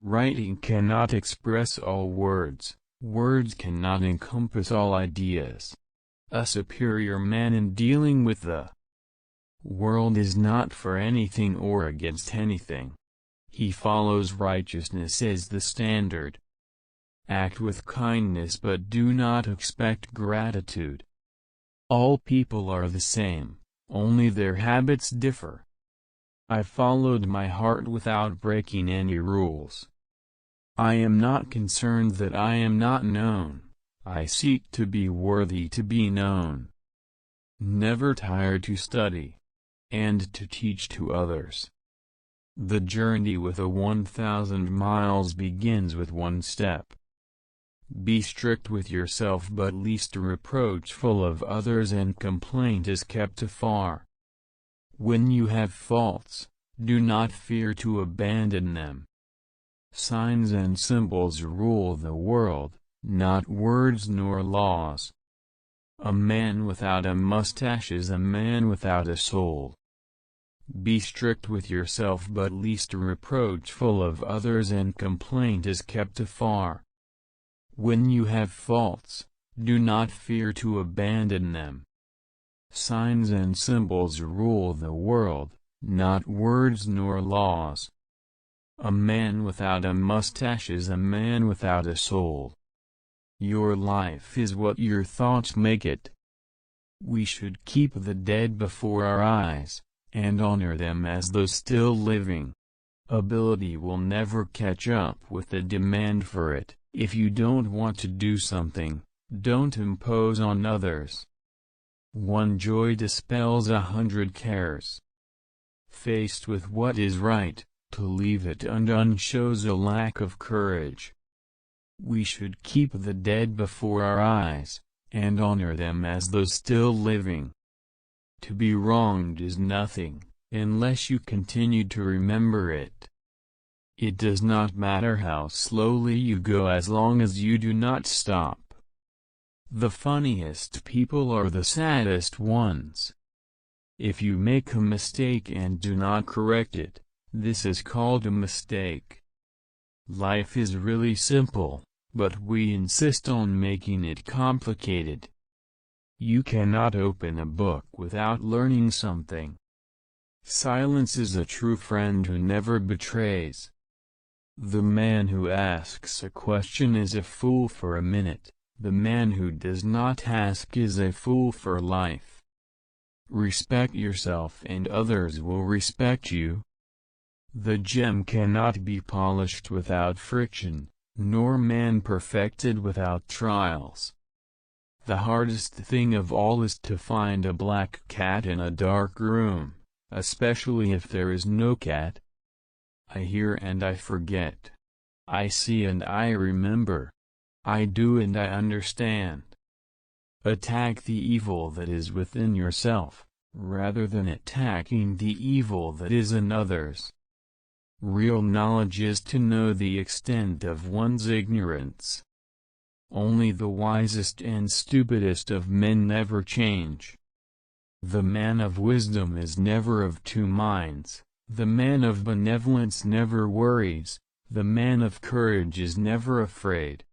Writing cannot express all words, words cannot encompass all ideas. A superior man in dealing with the world is not for anything or against anything. He follows righteousness as the standard. Act with kindness but do not expect gratitude. All people are the same, only their habits differ. I followed my heart without breaking any rules. I am not concerned that I am not known, I seek to be worthy to be known. Never tire to study, and to teach to others. The journey with 1,000 miles begins with one step. Be strict with yourself but least reproachful of others, and complaint is kept afar. When you have faults, do not fear to abandon them. Signs and symbols rule the world, not words nor laws. A man without a mustache is a man without a soul. Be strict with yourself but least reproachful of others, and complaint is kept afar. When you have faults, do not fear to abandon them. Signs and symbols rule the world, not words nor laws. A man without a mustache is a man without a soul. Your life is what your thoughts make it. We should keep the dead before our eyes, and honor them as though still living. Ability will never catch up with the demand for it. If you don't want to do something, don't impose on others. One joy dispels 100 cares. Faced with what is right, to leave it undone shows a lack of courage. We should keep the dead before our eyes, and honor them as though still living. To be wronged is nothing, unless you continue to remember it. It does not matter how slowly you go as long as you do not stop. The funniest people are the saddest ones. If you make a mistake and do not correct it, this is called a mistake. Life is really simple, but we insist on making it complicated. You cannot open a book without learning something. Silence is a true friend who never betrays. The man who asks a question is a fool for a minute, the man who does not ask is a fool for life. Respect yourself and others will respect you. The gem cannot be polished without friction, nor man perfected without trials. The hardest thing of all is to find a black cat in a dark room, especially if there is no cat. I hear and I forget. I see and I remember. I do and I understand. Attack the evil that is within yourself, rather than attacking the evil that is in others. Real knowledge is to know the extent of one's ignorance. Only the wisest and stupidest of men never change. The man of wisdom is never of two minds. The man of benevolence never worries, the man of courage is never afraid.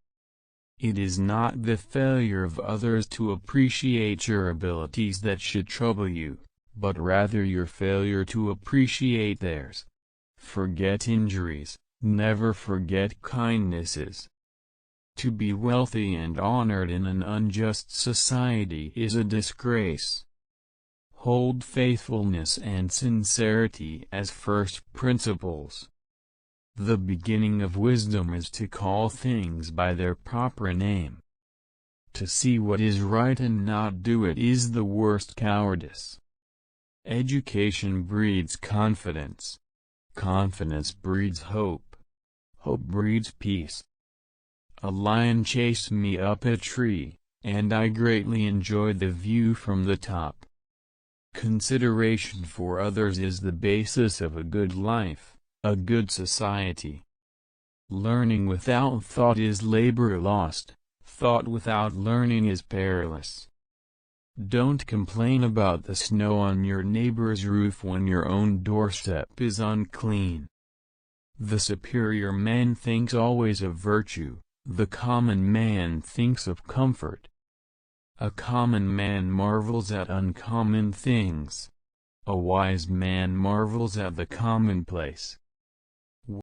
It is not the failure of others to appreciate your abilities that should trouble you, but rather your failure to appreciate theirs. Forget injuries, never forget kindnesses. To be wealthy and honored in an unjust society is a disgrace. Hold faithfulness and sincerity as first principles. The beginning of wisdom is to call things by their proper name. To see what is right and not do it is the worst cowardice. Education breeds confidence. Confidence breeds hope. Hope breeds peace. A lion chased me up a tree, and I greatly enjoyed the view from the top. Consideration for others is the basis of a good life, a good society. Learning without thought is labor lost, thought without learning is perilous. Don't complain about the snow on your neighbor's roof when your own doorstep is unclean. The superior man thinks always of virtue, the common man thinks of comfort. A common man marvels at uncommon things. A wise man marvels at the commonplace.